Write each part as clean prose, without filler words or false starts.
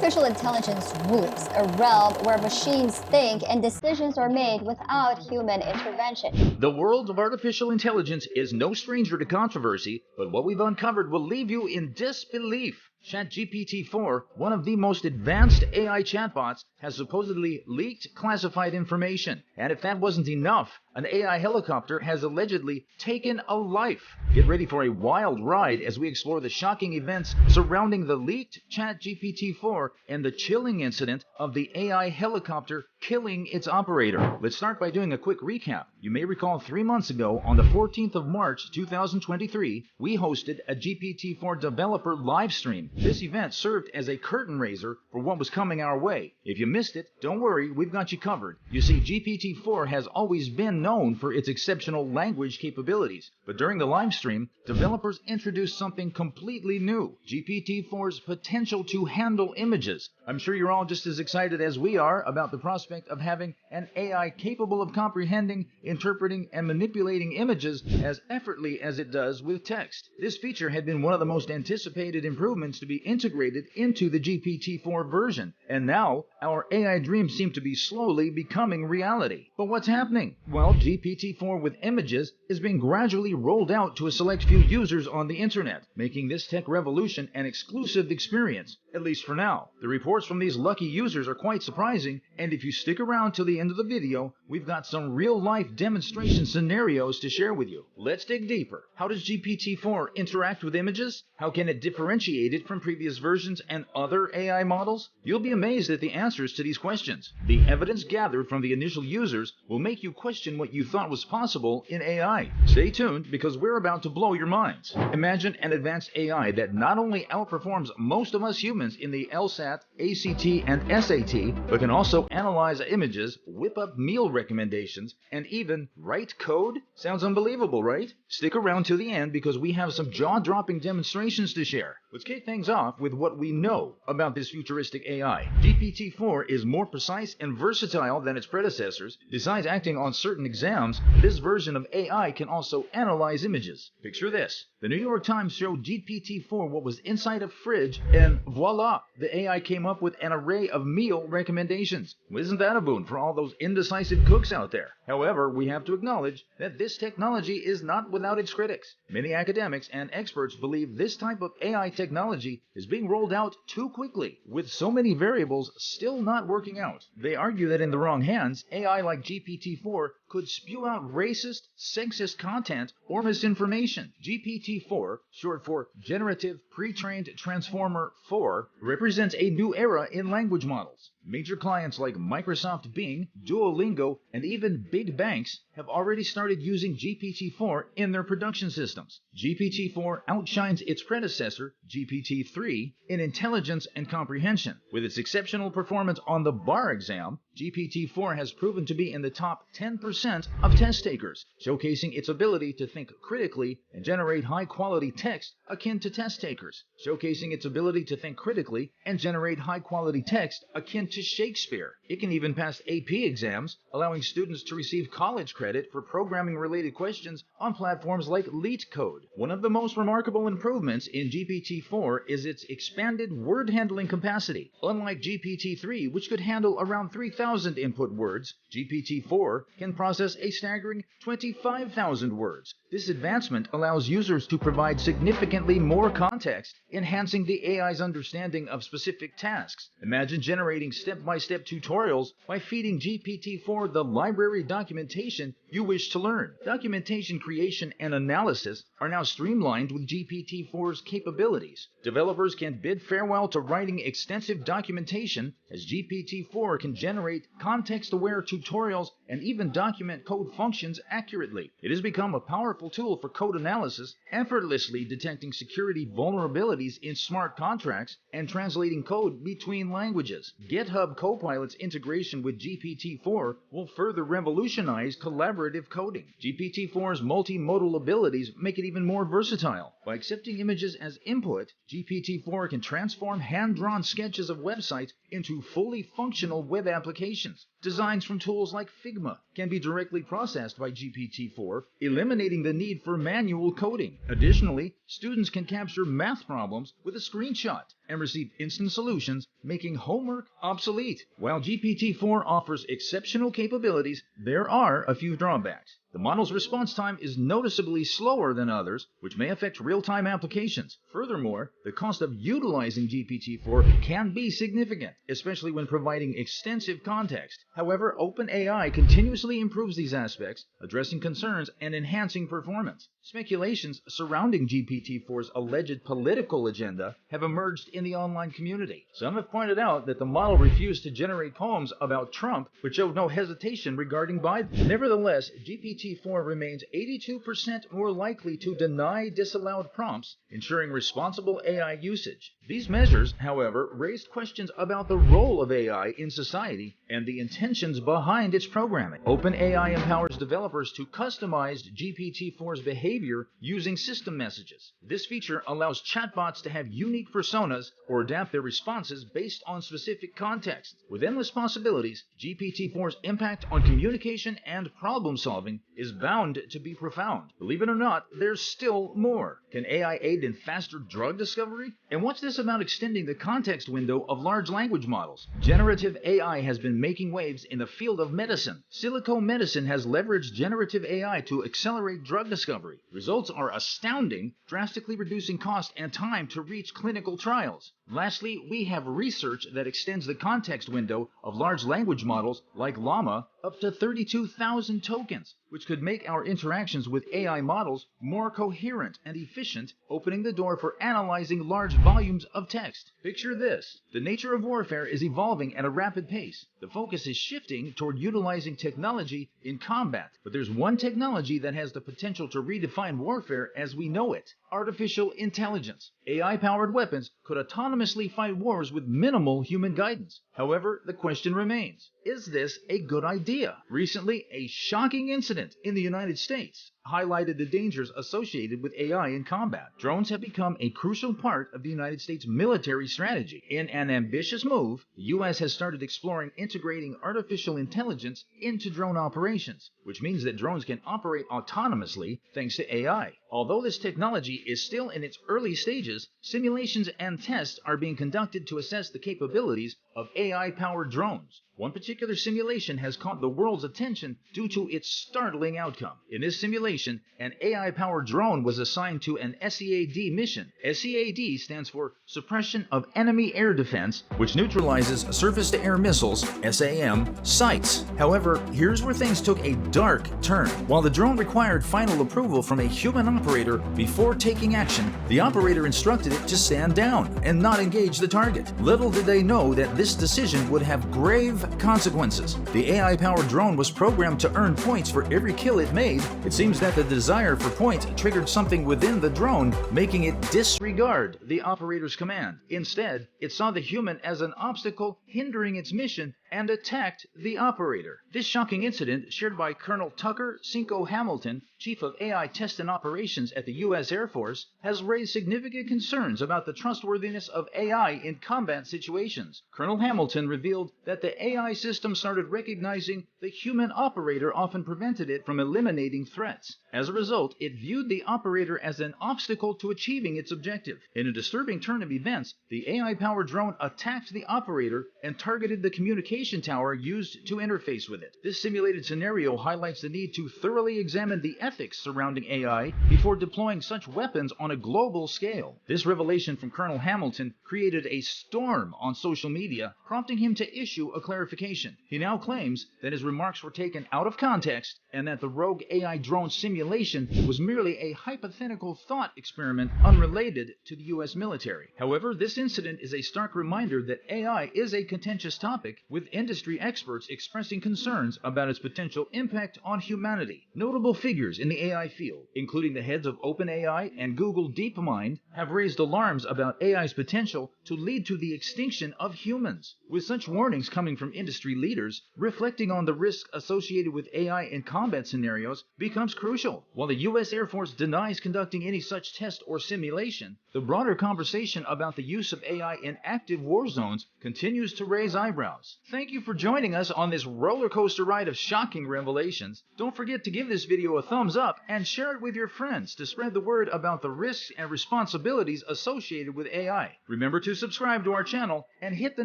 Artificial intelligence rules a realm where machines think and decisions are made without human intervention. The world of artificial intelligence is no stranger to controversy, but what we've uncovered will leave you in disbelief. GPT-4, one of the most advanced AI chatbots, has supposedly leaked classified information. And if that wasn't enough, an AI helicopter has allegedly taken a life. Get ready for a wild ride as we explore the shocking events surrounding the leaked GPT-4 and the chilling incident of the AI helicopter killing its operator. Let's start by doing a quick recap. You may recall 3 months ago, on the 14th of March 2023, we hosted a GPT-4 developer live stream. This event served as a curtain raiser for what was coming our way. If you missed it, don't worry, we've got you covered. You see, GPT-4 has always been known for its exceptional language capabilities, but during the live stream, developers introduced something completely new: GPT-4's potential to handle images. I'm sure you're all just as excited as we are about the prospect of having an AI capable of comprehending, interpreting, and manipulating images as effortlessly as it does with text. This feature had been one of the most anticipated improvements to be integrated into the GPT-4 version, and now our AI dreams seem to be slowly becoming reality. But what's happening? Well, GPT-4 with images is being gradually rolled out to a select few users on the internet, making this tech revolution an exclusive experience, at least for now. The reports from these lucky users are quite surprising, and if you stick around till the end of the video, we've got some real-life demonstration scenarios to share with you. Let's dig deeper. How does GPT-4 interact with images? How can it differentiate it from previous versions and other AI models? You'll be amazed at the answers to these questions. The evidence gathered from the initial users will make you question what you thought was possible in AI. Stay tuned, because we're about to blow your minds. Imagine an advanced AI that not only outperforms most of us humans in the LSAT, ACT, and SAT, but can also analyze images, whip up meal recommendations, and even write code? Sounds unbelievable, right? Stick around to the end, because we have some jaw-dropping demonstrations to share. Let's kick things off with what we know about this futuristic AI. GPT-4 is more precise and versatile than its predecessors. Besides acting on certain exams, this version of AI can also analyze images. Picture this. The New York Times showed GPT-4 what was inside a fridge, and voila, the AI came up with an array of meal recommendations. Isn't that a boon for all those indecisive cooks out there? However, we have to acknowledge that this technology is not without its critics. Many academics and experts believe this type of AI technology is being rolled out too quickly, with so many variables still not working out. They argue that in the wrong hands, AI like GPT-4 could spew out racist, sexist content or misinformation. GPT-4, short for Generative Pre-trained Transformer 4, represents a new era in language models. Major clients like Microsoft Bing, Duolingo, and even big banks have already started using GPT-4 in their production systems. GPT-4 outshines its predecessor, GPT-3, in intelligence and comprehension. With its exceptional performance on the bar exam, GPT-4 has proven to be in the top 10% of test takers, showcasing its ability to think critically and generate high-quality text akin to test takers, showcasing its ability to think critically and generate high-quality text akin to Shakespeare. It can even pass AP exams, allowing students to receive college credit for programming-related questions on platforms like LeetCode. One of the most remarkable improvements in GPT-4 is its expanded word handling capacity. Unlike GPT-3, which could handle around 3,000 input words, GPT-4 can process a staggering 25,000 words. This advancement allows users to provide significantly more context, enhancing the AI's understanding of specific tasks. Imagine generating step-by-step tutorials by feeding GPT-4 the library documentation you wish to learn. Documentation creation and analysis are now streamlined with GPT-4's capabilities. Developers can bid farewell to writing extensive documentation, as GPT-4 can generate context-aware tutorials and even document code functions accurately. It has become a powerful tool for code analysis, effortlessly detecting security vulnerabilities in smart contracts and translating code between languages. GitHub Copilot's integration with GPT-4 will further revolutionize collaborative coding. GPT-4's multimodal abilities make it even more versatile. By accepting images as input, GPT-4 can transform hand-drawn sketches of websites into fully functional web applications. Designs from tools like Figma can be directly processed by GPT-4, eliminating the need for manual coding. Additionally, students can capture math problems with a screenshot and receive instant solutions, making homework obsolete. While GPT-4 offers exceptional capabilities, there are a few drawbacks. The model's response time is noticeably slower than others, which may affect real-time applications. Furthermore, the cost of utilizing GPT-4 can be significant, especially when providing extensive context. However, OpenAI continuously improves these aspects, addressing concerns and enhancing performance. Speculations surrounding GPT-4's alleged political agenda have emerged in the online community. Some have pointed out that the model refused to generate poems about Trump, but showed no hesitation regarding Biden. Nevertheless, GPT-4 remains 82% more likely to deny disallowed prompts, ensuring responsible AI usage. These measures, however, raised questions about the role of AI in society and the intentions behind its programming. OpenAI empowers developers to customize GPT-4's behavior using system messages. This feature allows chatbots to have unique personas or adapt their responses based on specific context. With endless possibilities, GPT-4's impact on communication and problem-solving is bound to be profound. Believe it or not, there's still more. Can AI aid in faster drug discovery? And what's this about extending the context window of large language models? Generative AI has been making waves in the field of medicine. Silico Medicine has leveraged generative AI to accelerate drug discovery. Results are astounding, drastically reducing cost and time to reach clinical trials. Lastly, we have research that extends the context window of large language models like Llama up to 32,000 tokens, which could make our interactions with AI models more coherent and efficient, opening the door for analyzing large volumes of text. Picture this. The nature of warfare is evolving at a rapid pace. The focus is shifting toward utilizing technology in combat. But there's one technology that has the potential to redefine warfare as we know it: artificial intelligence. AI-powered weapons could autonomously fight wars with minimal human guidance. However, the question remains, is this a good idea? Recently, a shocking incident in the United States highlighted the dangers associated with AI in combat. Drones have become a crucial part of the United States military strategy. In an ambitious move, the U.S. has started exploring integrating artificial intelligence into drone operations, which means that drones can operate autonomously thanks to AI. Although this technology is still in its early stages, simulations and tests are being conducted to assess the capabilities of AI-powered drones. One particular simulation has caught the world's attention due to its startling outcome. In this simulation, an AI-powered drone was assigned to an SEAD mission. SEAD stands for Suppression of Enemy Air Defense, which neutralizes surface-to-air missiles, SAM, sites. However, here's where things took a dark turn. While the drone required final approval from a human operator before taking action, the operator instructed it to stand down and not engage the target. Little did they know that this decision would have grave consequences. The AI-powered drone was programmed to earn points for every kill it made. It seems that the desire for points triggered something within the drone, making it disregard the operator's command. Instead, it saw the human as an obstacle hindering its mission and attacked the operator. This shocking incident, shared by Colonel Tucker Cinco Hamilton, Chief of AI Test and Operations at the U.S. Air Force, has raised significant concerns about the trustworthiness of AI in combat situations. Colonel Hamilton revealed that the AI system started recognizing the human operator often prevented it from eliminating threats. As a result, it viewed the operator as an obstacle to achieving its objective. In a disturbing turn of events, the AI-powered drone attacked the operator and targeted the communication tower used to interface with it. This simulated scenario highlights the need to thoroughly examine the ethics surrounding AI before deploying such weapons on a global scale. This revelation from Colonel Hamilton created a storm on social media, prompting him to issue a clarification. He now claims that his remarks were taken out of context and that the rogue AI drone simulation was merely a hypothetical thought experiment unrelated to the U.S. military. However, this incident is a stark reminder that AI is a contentious topic, with industry experts expressing concerns about its potential impact on humanity. Notable figures in the AI field, including the heads of OpenAI and Google DeepMind, have raised alarms about AI's potential to lead to the extinction of humans. With such warnings coming from industry leaders, reflecting on the risk associated with AI in combat scenarios becomes crucial. While the U.S. Air Force denies conducting any such test or simulation, the broader conversation about the use of AI in active war zones continues to raise eyebrows. Thank thank you for joining us on this roller coaster ride of shocking revelations. Don't forget to give this video a thumbs up and share it with your friends to spread the word about the risks and responsibilities associated with AI. Remember to subscribe to our channel and hit the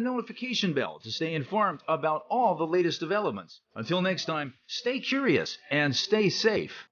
notification bell to stay informed about all the latest developments. Until next time, stay curious and stay safe.